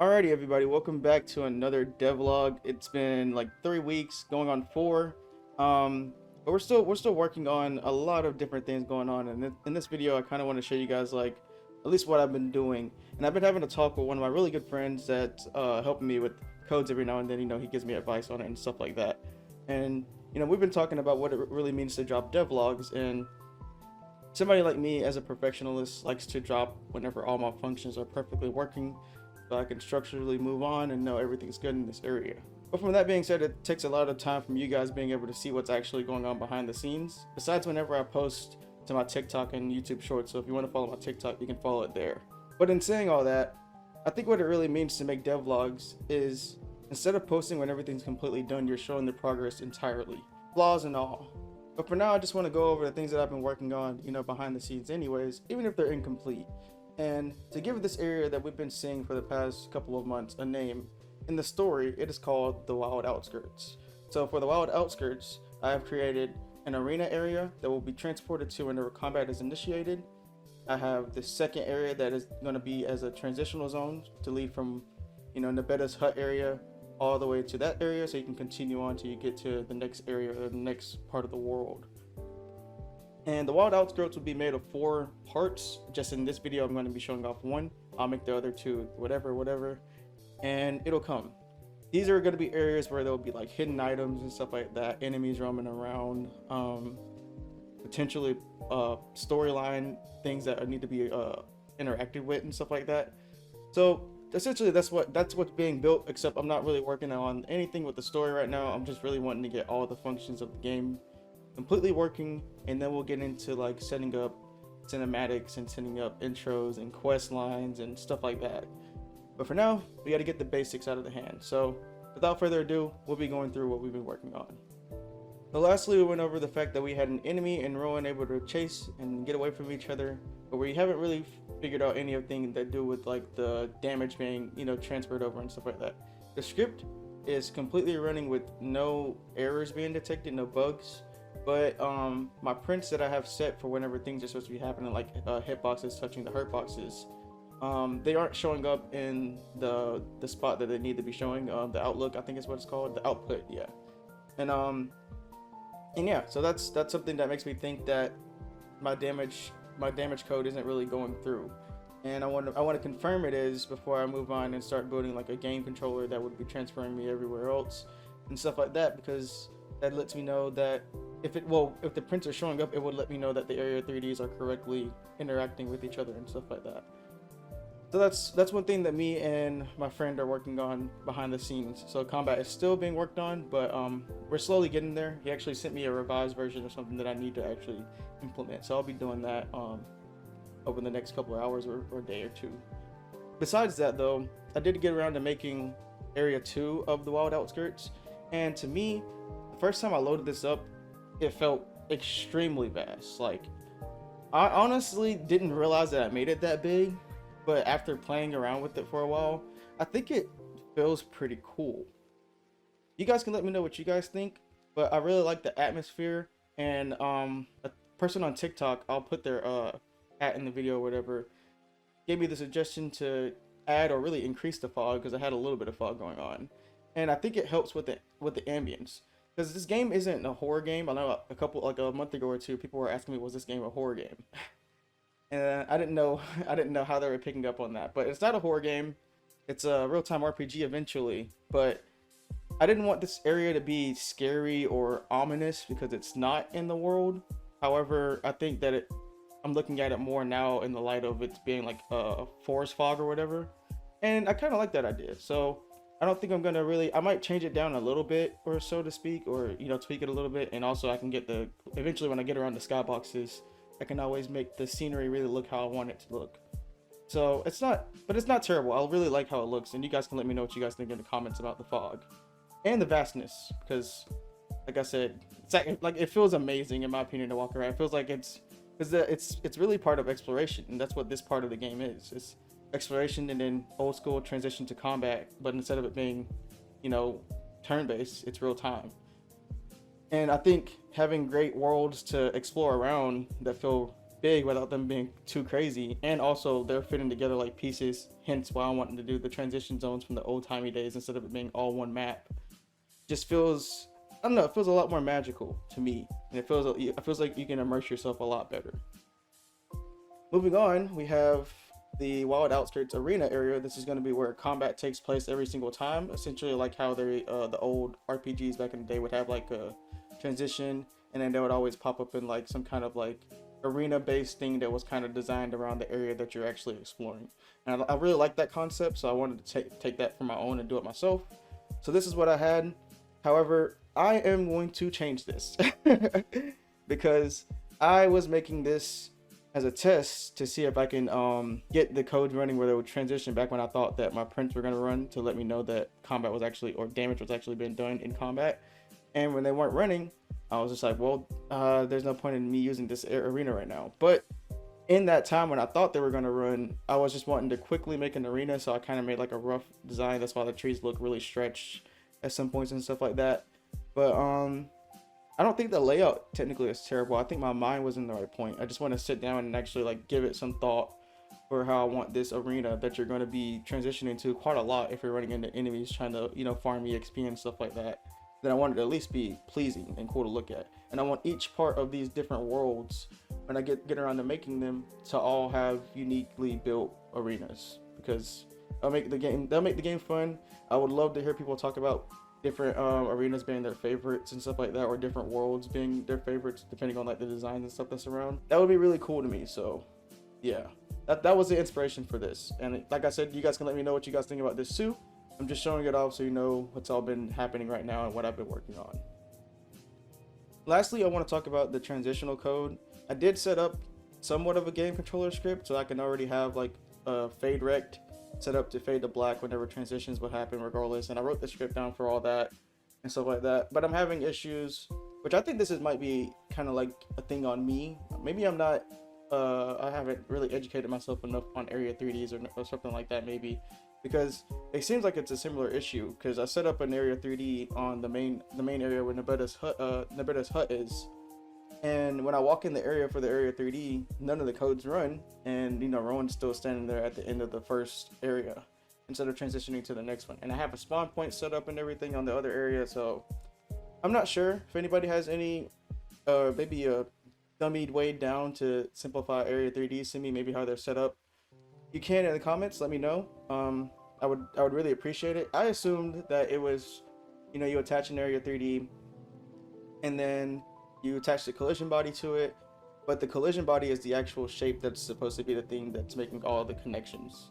Alrighty, everybody, welcome back to another devlog. It's been like 3 weeks, going on 4. But we're still working on a lot of different things going on. And in this video, I kind of want to show you guys like at least what I've been doing. And I've been having a talk with one of my really good friends that's helping me with codes every now and then. He gives me advice on it and stuff like that. And we've been talking about what it really means to drop devlogs. And somebody like me, as a perfectionist, likes to drop whenever all my functions are perfectly working, so I can structurally move on and know everything's good in this area. But from that being said, it takes a lot of time from you guys being able to see what's actually going on behind the scenes, besides whenever I post to my TikTok and YouTube Shorts. So if you want to follow my TikTok, you can follow it there. But in saying all that, I think what it really means to make devlogs is, instead of posting when everything's completely done, you're showing the progress entirely, flaws and all. But for now, I just want to go over the things that I've been working on, behind the scenes anyways, even if they're incomplete. And to give this area that we've been seeing for the past couple of months a name, in the story, it is called the Wild Outskirts. So for the Wild Outskirts, I have created an arena area that will be transported to whenever combat is initiated. I have the second area that is going to be as a transitional zone to lead from, Nabeda's hut area all the way to that area, so you can continue on till you get to the next area or the next part of the world. And the Wild Outskirts will be made of 4 parts. Just in this video, I'm going to be showing off 1. I'll make the other 2 whatever, and it'll come. These are going to be areas where there'll be like hidden items and stuff like that, enemies roaming around, potentially storyline things that need to be interacted with and stuff like that. So essentially that's what's being built, except I'm not really working on anything with the story right now. I'm just really wanting to get all the functions of the game completely working, and then we'll get into like setting up cinematics and setting up intros and quest lines and stuff like that. But for now, we got to get the basics out of the hand. So without further ado, we'll be going through what we've been working on. So lastly, we went over the fact that we had an enemy and Rowan able to chase and get away from each other, but we haven't really figured out anything that do with like the damage being transferred over and stuff like that. The script is completely running with no errors being detected, no bugs. But my prints that I have set for whenever things are supposed to be happening, like hitboxes touching the hurt boxes, they aren't showing up in the spot that they need to be showing. The outlook, I think is what it's called, the output, yeah. And yeah, so that's something that makes me think that my damage code isn't really going through. And I want to confirm it is before I move on and start building like a game controller that would be transferring me everywhere else and stuff like that, because that lets me know that if the prints are showing up, it would let me know that the area 3Ds are correctly interacting with each other and stuff like that. So that's one thing that me and my friend are working on behind the scenes. So combat is still being worked on, but we're slowly getting there. He actually sent me a revised version of something that I need to actually implement. So I'll be doing that over the next couple of hours or a day or 2. Besides that though, I did get around to making area 2 of the Wild Outskirts, and to me, the first time I loaded this up, it felt extremely vast. Like, I honestly didn't realize that I made it that big, but after playing around with it for a while, I think it feels pretty cool. You guys can let me know what you guys think, but I really like the atmosphere. And a person on TikTok, I'll put their at in the video or whatever, gave me the suggestion to add or really increase the fog, because I had a little bit of fog going on, and I think it helps with the ambience. Because this game isn't a horror game. I know a month ago or 2, people were asking me, was this game a horror game? And I didn't know how they were picking up on that. But it's not a horror game. It's a real-time RPG eventually. But I didn't want this area to be scary or ominous, because it's not in the world. However, I think that I'm looking at it more now in the light of it being like a forest fog or whatever. And I kind of like that idea. So I don't think I'm gonna I might change it down a little bit, or so to speak, or tweak it a little bit. And also I can get eventually when I get around the skyboxes, I can always make the scenery really look how I want it to look. So it's not terrible. I really like how it looks, and you guys can let me know what you guys think in the comments about the fog and the vastness, because like I said, it feels amazing in my opinion to walk around. It feels like it's really part of exploration, and that's what this part of the game is. It's exploration and then old school transition to combat, but instead of it being turn-based, it's real time. And I think having great worlds to explore around that feel big without them being too crazy, and also they're fitting together like pieces, hence why I wanted to do the transition zones from the old-timey days instead of it being all one map. Just feels, I don't know, it feels a lot more magical to me, and it feels like you can immerse yourself a lot better. Moving on, we have the Wild Outskirts arena area. This is going to be where combat takes place every single time, essentially like how they the old RPGs back in the day would have like a transition, and then they would always pop up in like some kind of like arena based thing that was kind of designed around the area that you're actually exploring. And I really like that concept, so I wanted to take that for my own and do it myself. So this is what I had. However, I am going to change this because I was making this as a test to see if I can get the codes running where they would transition back when I thought that my prints were going to run, to let me know that combat was actually, or damage was actually being done in combat. And when they weren't running, I was just like, well, there's no point in me using this arena right now. But in that time when I thought they were going to run, I was just wanting to quickly make an arena, so I kind of made like a rough design. That's why the trees look really stretched at some points and stuff like that. But I don't think the layout technically is terrible. I think my mind was in the right point. I just want to sit down and actually like give it some thought for how I want this arena that you're going to be transitioning to quite a lot if you're running into enemies trying to, you know, farm EXP and stuff like that. Then I want it to at least be pleasing and cool to look at. And I want each part of these different worlds, when I get around to making them, to all have uniquely built arenas, because they'll make the game fun. I would love to hear people talk about different arenas being their favorites and stuff like that, or different worlds being their favorites depending on like the designs and stuff that's around. That would be really cool to me. So yeah, that was the inspiration for this. And like I said, you guys can let me know what you guys think about this too. I'm just showing it off so you know what's all been happening right now and what I've been working on. Lastly, I want to talk about the transitional code. I did set up somewhat of a game controller script, so I can already have like a fade rect set up to fade to black whenever transitions would happen regardless. And I wrote the script down for all that and stuff like that. But I'm having issues, which I think might be kind of like a thing on me. Maybe I'm not, I haven't really educated myself enough on Area 3Ds or something like that maybe. Because it seems like it's a similar issue, because I set up an Area 3D on the main area where Nabetta's hut is, and when I walk in the area for the Area 3D, none of the codes run, and you know, Rowan's still standing there at the end of the first area instead of transitioning to the next one. And I have a spawn point set up and everything on the other area, so I'm not sure if anybody has any maybe a dummied way down to simplify Area 3D. Send me maybe how they're set up. You can in the comments, let me know. I would really appreciate it. I assumed that it was, you know, you attach an Area 3D and then you attach the collision body to it, but the collision body is the actual shape that's supposed to be the thing that's making all the connections.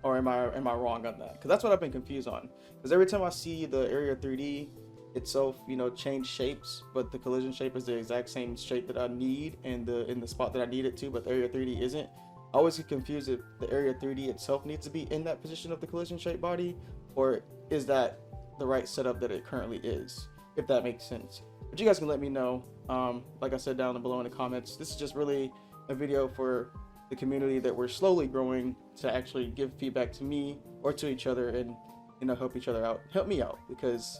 Or am I wrong on that? Because that's what I've been confused on. Because every time I see the Area 3D itself, you know, change shapes, but the collision shape is the exact same shape that I need in the spot that I need it to, but the Area 3D isn't. I always get confused if the Area 3D itself needs to be in that position of the collision shape body, or is that the right setup that it currently is, if that makes sense. But you guys can let me know. Like I said down below in the comments, this is just really a video for the community that we're slowly growing to actually give feedback to me or to each other, and you know, help me out, because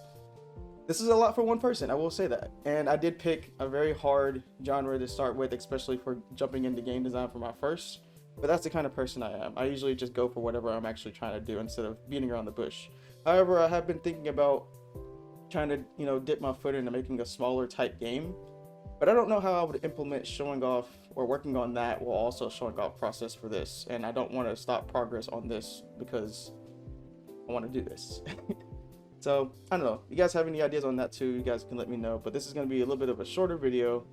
this is a lot for one person, I will say that. And I did pick a very hard genre to start with, especially for jumping into game design for my first. But that's the kind of person I am. I usually just go for whatever I'm actually trying to do instead of beating around the bush. However, I have been thinking about trying to, you know, dip my foot into making a smaller type game. But I don't know how I would implement showing off or working on that while also showing off process for this. And I don't want to stop progress on this because I want to do this. So, I don't know. You guys have any ideas on that too, you guys can let me know. But this is going to be a little bit of a shorter video,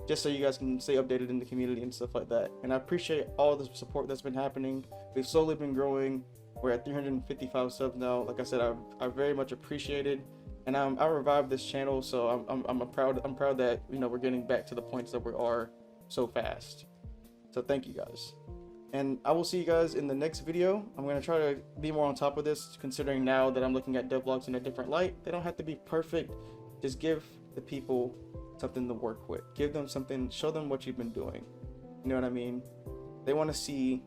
just so you guys can stay updated in the community and stuff like that. And I appreciate all the support that's been happening. We've slowly been growing. We're at 355 subs now. Like I said, I very much appreciate it. And I revived this channel, so I'm proud that, you know, we're getting back to the points that we are so fast. So thank you guys. And I will see you guys in the next video. I'm going to try to be more on top of this, considering now that I'm looking at devlogs in a different light. They don't have to be perfect. Just give the people something to work with. Give them something, show them what you've been doing. You know what I mean? They want to see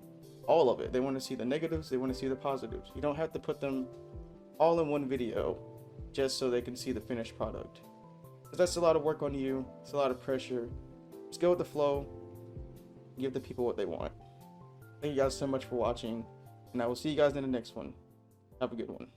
all of it. They want to see the negatives, they want to see the positives. You don't have to put them all in one video just so they can see the finished product. Because that's a lot of work on you. It's a lot of pressure. Just go with the flow. give the people what they want. Thank you guys so much for watching, and I will see you guys in the next one. Have a good one.